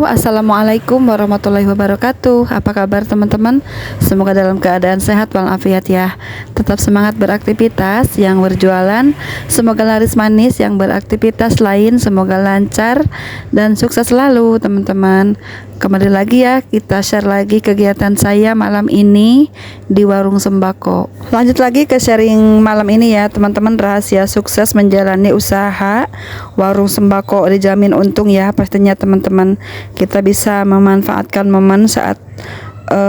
Halo, assalamualaikum warahmatullahi wabarakatuh. Apa kabar teman-teman? Semoga dalam keadaan sehat walafiat ya. Tetap semangat beraktivitas yang berjualan. Semoga laris manis yang beraktivitas lain. Semoga lancar dan sukses selalu teman-teman. Kembali lagi ya, kita share lagi kegiatan saya malam ini di warung sembako. Lanjut lagi ke sharing malam ini ya teman-teman. Rahasia sukses menjalani usaha warung sembako dijamin untung ya pastinya teman-teman. Kita bisa memanfaatkan momen saat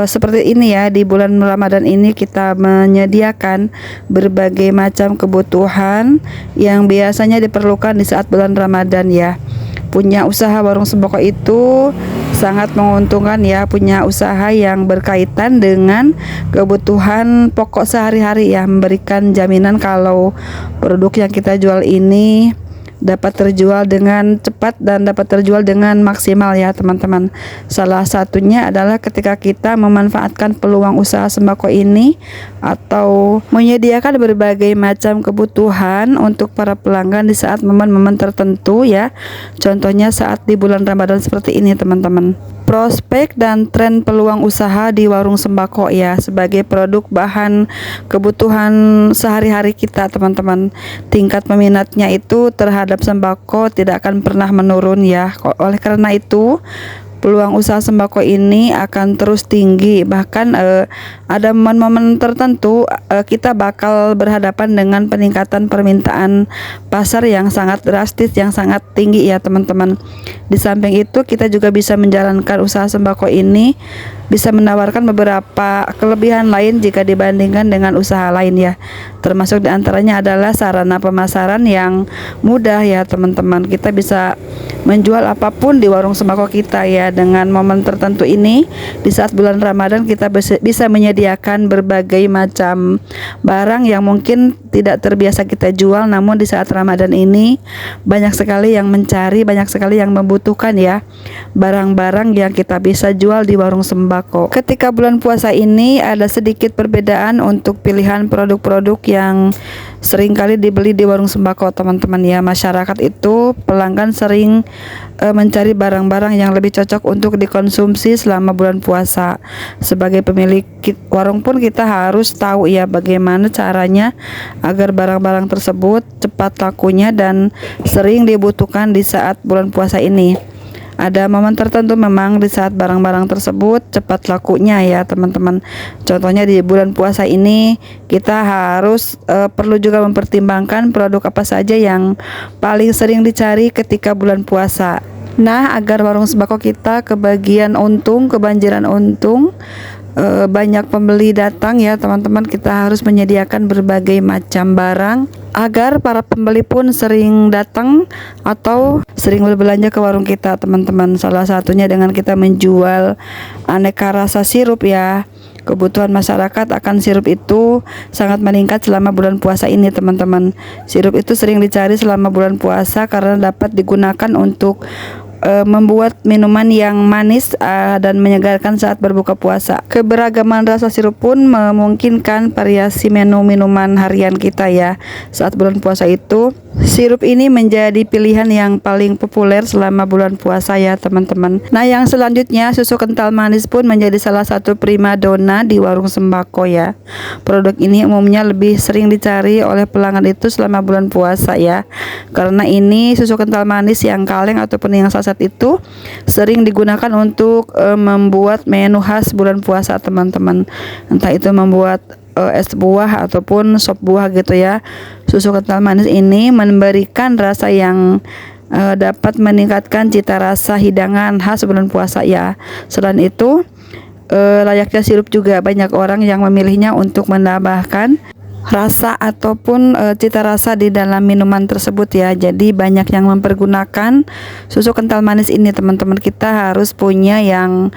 seperti ini ya, di bulan Ramadan ini kita menyediakan berbagai macam kebutuhan yang biasanya diperlukan di saat bulan Ramadan ya. Punya usaha warung sembako itu sangat menguntungkan ya, punya usaha yang berkaitan dengan kebutuhan pokok sehari-hari ya, memberikan jaminan kalau produk yang kita jual ini dapat terjual dengan cepat dan dapat terjual dengan maksimal ya teman-teman. Salah satunya adalah ketika kita memanfaatkan peluang usaha sembako ini atau menyediakan berbagai macam kebutuhan untuk para pelanggan di saat momen-momen tertentu ya. Contohnya saat di bulan Ramadan seperti ini teman-teman. Prospek dan tren peluang usaha di warung sembako ya, sebagai produk bahan kebutuhan sehari-hari kita teman-teman. Tingkat peminatnya itu terhadap sembako tidak akan pernah menurun ya. Oleh karena itu peluang usaha sembako ini akan terus tinggi. Bahkan ada momen-momen tertentu kita bakal berhadapan dengan peningkatan permintaan pasar yang sangat drastis, yang sangat tinggi ya teman-teman. Di samping itu kita juga bisa menjalankan usaha sembako ini, bisa menawarkan beberapa kelebihan lain jika dibandingkan dengan usaha lain ya. Termasuk diantaranya adalah sarana pemasaran yang mudah ya teman-teman. Kita bisa menjual apapun di warung sembako kita ya. Dengan momen tertentu ini di saat bulan Ramadan kita bisa menyediakan berbagai macam barang yang mungkin tidak terbiasa kita jual, namun di saat Ramadan ini banyak sekali yang mencari, banyak sekali yang membutuhkan ya barang-barang yang kita bisa jual di warung sembako. Ketika bulan puasa ini ada sedikit perbedaan untuk pilihan produk-produk yang sering kali dibeli di warung sembako teman-teman ya. Masyarakat itu pelanggan sering mencari barang-barang yang lebih cocok untuk dikonsumsi selama bulan puasa. Sebagai pemilik warung pun kita harus tahu ya bagaimana caranya agar barang-barang tersebut cepat lakunya dan sering dibutuhkan di saat bulan puasa ini. Ada momen tertentu memang di saat barang-barang tersebut cepat lakunya ya teman-teman. Contohnya di bulan puasa ini kita harus perlu juga mempertimbangkan produk apa saja yang paling sering dicari ketika bulan puasa. Nah, agar warung sembako kita kebagian untung, kebanjiran untung, banyak pembeli datang ya teman-teman, kita harus menyediakan berbagai macam barang agar para pembeli pun sering datang atau sering berbelanja ke warung kita teman-teman. Salah satunya dengan kita menjual aneka rasa sirup ya. Kebutuhan masyarakat akan sirup itu sangat meningkat selama bulan puasa ini teman-teman. Sirup itu sering dicari selama bulan puasa karena dapat digunakan untuk membuat minuman yang manis dan menyegarkan saat berbuka puasa. Keberagaman rasa sirup pun memungkinkan variasi menu minuman harian kita ya. Saat bulan puasa itu, sirup ini menjadi pilihan yang paling populer selama bulan puasa ya teman-teman. Nah, yang selanjutnya susu kental manis pun menjadi salah satu primadona di warung sembako ya. Produk ini umumnya lebih sering dicari oleh pelanggan itu selama bulan puasa ya. Karena ini susu kental manis yang kaleng ataupun yang saset itu sering digunakan untuk membuat menu khas bulan puasa teman-teman. Entah itu membuat es buah ataupun sop buah gitu ya. Susu kental manis ini memberikan rasa yang dapat meningkatkan cita rasa hidangan khas bulan puasa ya. Selain itu layaknya sirup juga banyak orang yang memilihnya untuk menambahkan rasa ataupun cita rasa di dalam minuman tersebut ya. Jadi banyak yang mempergunakan susu kental manis ini teman-teman. Kita harus punya yang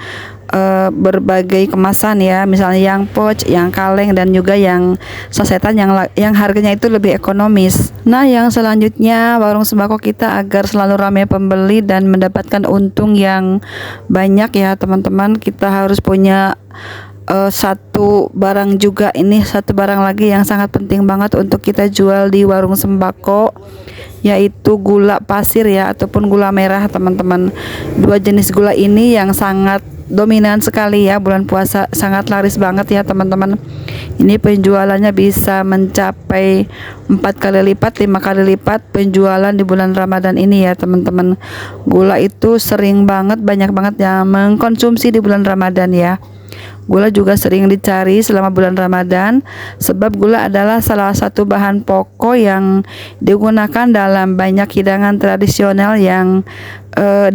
berbagai kemasan ya, misalnya yang pouch, yang kaleng dan juga yang sasetan yang harganya itu lebih ekonomis. Nah, yang selanjutnya warung sembako kita agar selalu ramai pembeli dan mendapatkan untung yang banyak ya teman-teman, kita harus punya satu barang juga, ini satu barang lagi yang sangat penting banget untuk kita jual di warung sembako, yaitu gula pasir ya ataupun gula merah teman-teman. Dua jenis gula ini yang sangat dominan sekali ya bulan puasa, sangat laris banget ya teman-teman. Ini penjualannya bisa mencapai 4 kali lipat, 5 kali lipat penjualan di bulan Ramadan ini ya teman-teman. Gula itu sering banget, banyak banget yang mengkonsumsi di bulan Ramadan ya. Gula juga sering dicari selama bulan Ramadan, sebab gula adalah salah satu bahan pokok yang digunakan dalam banyak hidangan tradisional yang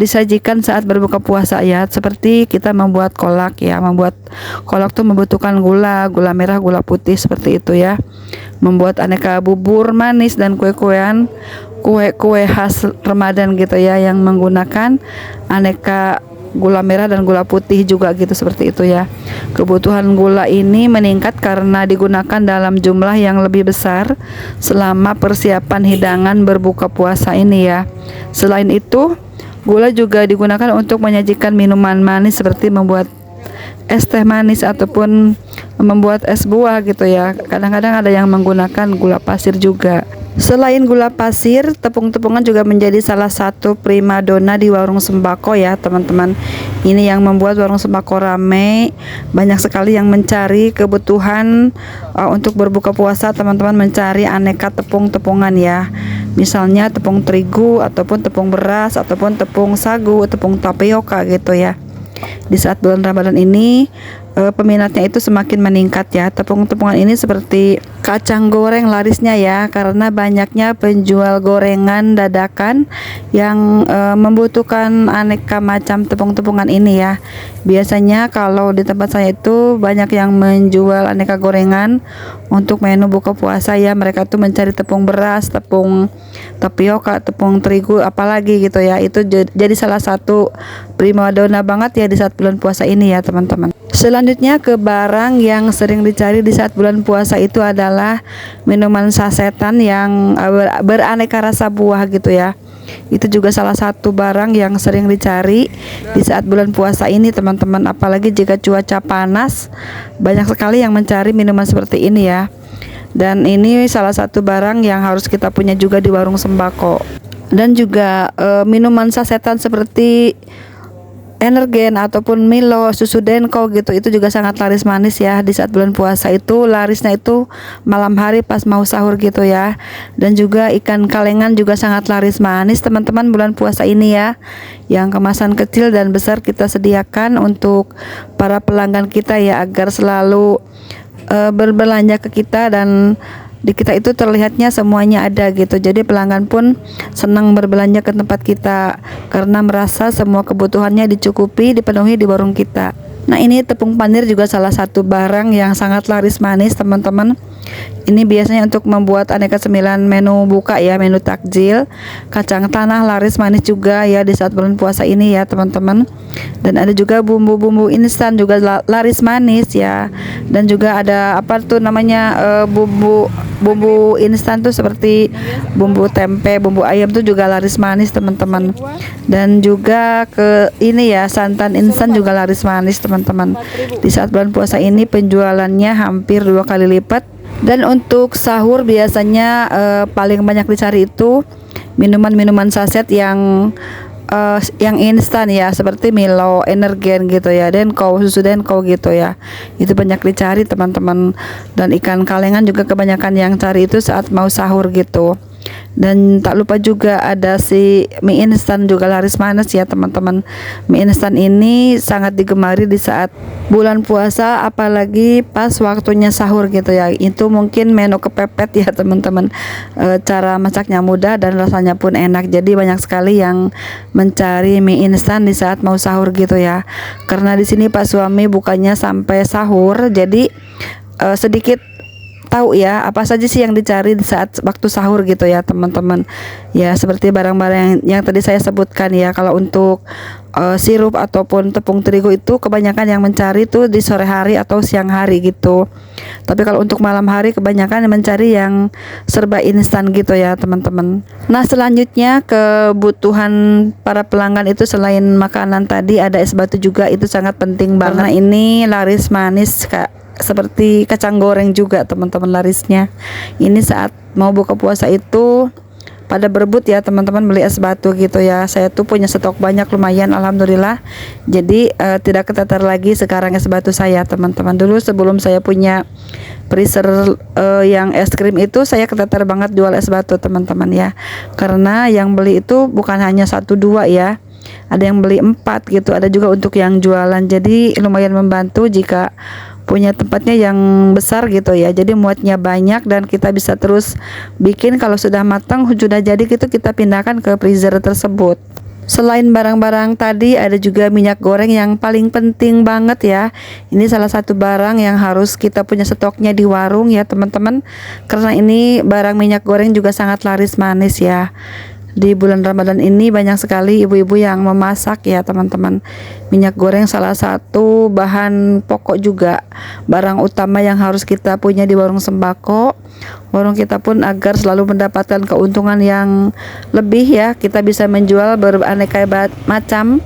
disajikan saat berbuka puasa ya. Seperti kita membuat kolak ya, membuat kolak tuh membutuhkan gula, gula merah, gula putih seperti itu ya. Membuat aneka bubur manis dan kue-kuean, kue-kue khas Ramadan gitu ya, yang menggunakan aneka gula merah dan gula putih juga gitu, seperti itu ya. Kebutuhan gula ini meningkat karena digunakan dalam jumlah yang lebih besar selama persiapan hidangan berbuka puasa ini ya. Selain itu, gula juga digunakan untuk menyajikan minuman manis seperti membuat es teh manis ataupun membuat es buah gitu ya. Kadang-kadang ada yang menggunakan gula pasir juga. Selain gula pasir, tepung-tepungan juga menjadi salah satu primadona di warung sembako ya teman-teman. Ini yang membuat warung sembako ramai, banyak sekali yang mencari kebutuhan untuk berbuka puasa. Teman-teman mencari aneka tepung-tepungan ya. Misalnya tepung terigu ataupun tepung beras ataupun tepung sagu, tepung tapioka gitu ya. Di saat bulan Ramadan ini peminatnya itu semakin meningkat ya. Tepung-tepungan ini seperti kacang goreng larisnya ya, karena banyaknya penjual gorengan dadakan yang membutuhkan aneka macam tepung-tepungan ini ya. Biasanya kalau di tempat saya itu banyak yang menjual aneka gorengan untuk menu buka puasa ya. Mereka tuh mencari tepung beras, tepung tapioka, tepung terigu, apalagi gitu ya. Itu jadi salah satu primadona banget ya di saat bulan puasa ini ya teman-teman. Selanjutnya ke barang yang sering dicari di saat bulan puasa itu adalah minuman sasetan yang beraneka rasa buah gitu ya. Itu juga salah satu barang yang sering dicari di saat bulan puasa ini teman-teman. Apalagi jika cuaca panas, banyak sekali yang mencari minuman seperti ini ya. Dan ini salah satu barang yang harus kita punya juga di warung sembako. Dan juga minuman sasetan seperti Energen ataupun Milo, susu Denko gitu, itu juga sangat laris manis ya di saat bulan puasa. Itu larisnya itu malam hari pas mau sahur gitu ya. Dan juga ikan kalengan juga sangat laris manis teman-teman bulan puasa ini ya, yang kemasan kecil dan besar kita sediakan untuk para pelanggan kita ya, agar selalu berbelanja ke kita dan di kita itu terlihatnya semuanya ada gitu. Jadi pelanggan pun senang berbelanja ke tempat kita karena merasa semua kebutuhannya dicukupi, dipenuhi di warung kita. Nah, ini tepung panir juga salah satu barang yang sangat laris manis teman-teman. Ini biasanya untuk membuat aneka cemilan menu buka ya, menu takjil. Kacang tanah laris manis juga ya di saat bulan puasa ini ya teman-teman. Dan ada juga bumbu-bumbu instan juga laris manis ya. Dan juga ada apa tuh namanya bumbu instan tuh seperti bumbu tempe, bumbu ayam tuh juga laris manis teman-teman. Dan juga ke ini ya, santan instan juga laris manis teman-teman. Di saat bulan puasa ini penjualannya hampir 2 kali lipat. Dan untuk sahur biasanya paling banyak dicari itu minuman-minuman saset yang instan ya, seperti Milo, Energen gitu ya, Denko, susu Denko gitu ya. Itu banyak dicari teman-teman. Dan ikan kalengan juga kebanyakan yang cari itu saat mau sahur gitu. Dan tak lupa juga ada si mie instan juga laris manis ya teman-teman. Mie instan ini sangat digemari di saat bulan puasa, apalagi pas waktunya sahur gitu ya. Itu mungkin menu kepepet ya teman-teman. Cara masaknya mudah dan rasanya pun enak. Jadi banyak sekali yang mencari mie instan di saat mau sahur gitu ya. Karena di sini Pak suami bukannya sampai sahur, jadi sedikit tahu ya apa saja sih yang dicari di saat waktu sahur gitu ya teman-teman. Ya seperti barang-barang yang tadi saya sebutkan ya. Kalau untuk sirup ataupun tepung terigu itu kebanyakan yang mencari tuh di sore hari atau siang hari gitu. Tapi kalau untuk malam hari kebanyakan yang mencari yang serba instan gitu ya teman-teman. Nah selanjutnya kebutuhan para pelanggan itu selain makanan tadi ada es batu juga, itu sangat penting banget. Karena ini laris manis Kak, seperti kacang goreng juga teman-teman larisnya. Ini saat mau buka puasa itu pada berebut ya teman-teman beli es batu gitu ya. Saya tuh punya stok banyak lumayan alhamdulillah. Jadi tidak keteter lagi sekarang es batu saya teman-teman. Dulu sebelum saya punya freezer yang es krim itu saya keteter banget jual es batu teman-teman ya. Karena yang beli itu bukan hanya 1-2 ya. Ada yang beli 4 gitu, ada juga untuk yang jualan. Jadi lumayan membantu jika punya tempatnya yang besar gitu ya, jadi muatnya banyak dan kita bisa terus bikin. Kalau sudah matang sudah jadi gitu kita pindahkan ke freezer tersebut. Selain barang-barang tadi ada juga minyak goreng yang paling penting banget ya. Ini salah satu barang yang harus kita punya stoknya di warung ya teman-teman, karena ini barang minyak goreng juga sangat laris manis ya. Di bulan Ramadan ini banyak sekali ibu-ibu yang memasak ya teman-teman. Minyak goreng salah satu bahan pokok juga, barang utama yang harus kita punya di warung sembako. Warung kita pun agar selalu mendapatkan keuntungan yang lebih ya, kita bisa menjual beraneka macam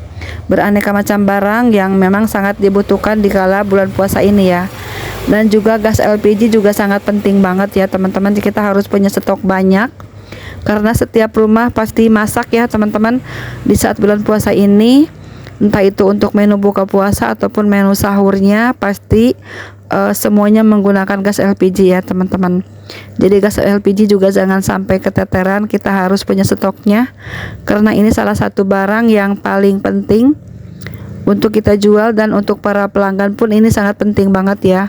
barang yang memang sangat dibutuhkan di kala bulan puasa ini ya. Dan juga gas LPG juga sangat penting banget ya teman-teman, kita harus punya stok banyak. Karena setiap rumah pasti masak ya teman-teman di saat bulan puasa ini, entah itu untuk menu buka puasa ataupun menu sahurnya, pasti semuanya menggunakan gas LPG ya teman-teman. Jadi gas LPG juga jangan sampai keteteran, kita harus punya stoknya, karena ini salah satu barang yang paling penting untuk kita jual, dan untuk para pelanggan pun ini sangat penting banget ya.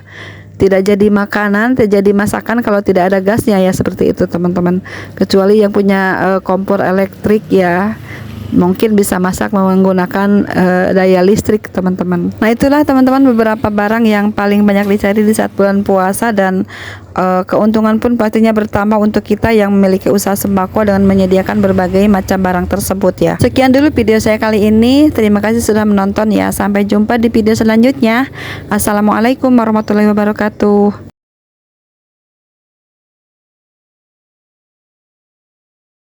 Tidak jadi makanan, tidak jadi masakan kalau tidak ada gasnya ya, seperti itu teman-teman. Kecuali yang punya kompor elektrik ya, mungkin bisa masak menggunakan daya listrik teman-teman. Nah itulah teman-teman beberapa barang yang paling banyak dicari di saat bulan puasa, dan keuntungan pun pastinya bertambah untuk kita yang memiliki usaha sembako dengan menyediakan berbagai macam barang tersebut ya. Sekian dulu video saya kali ini, terima kasih sudah menonton ya. Sampai jumpa di video selanjutnya. Assalamualaikum warahmatullahi wabarakatuh.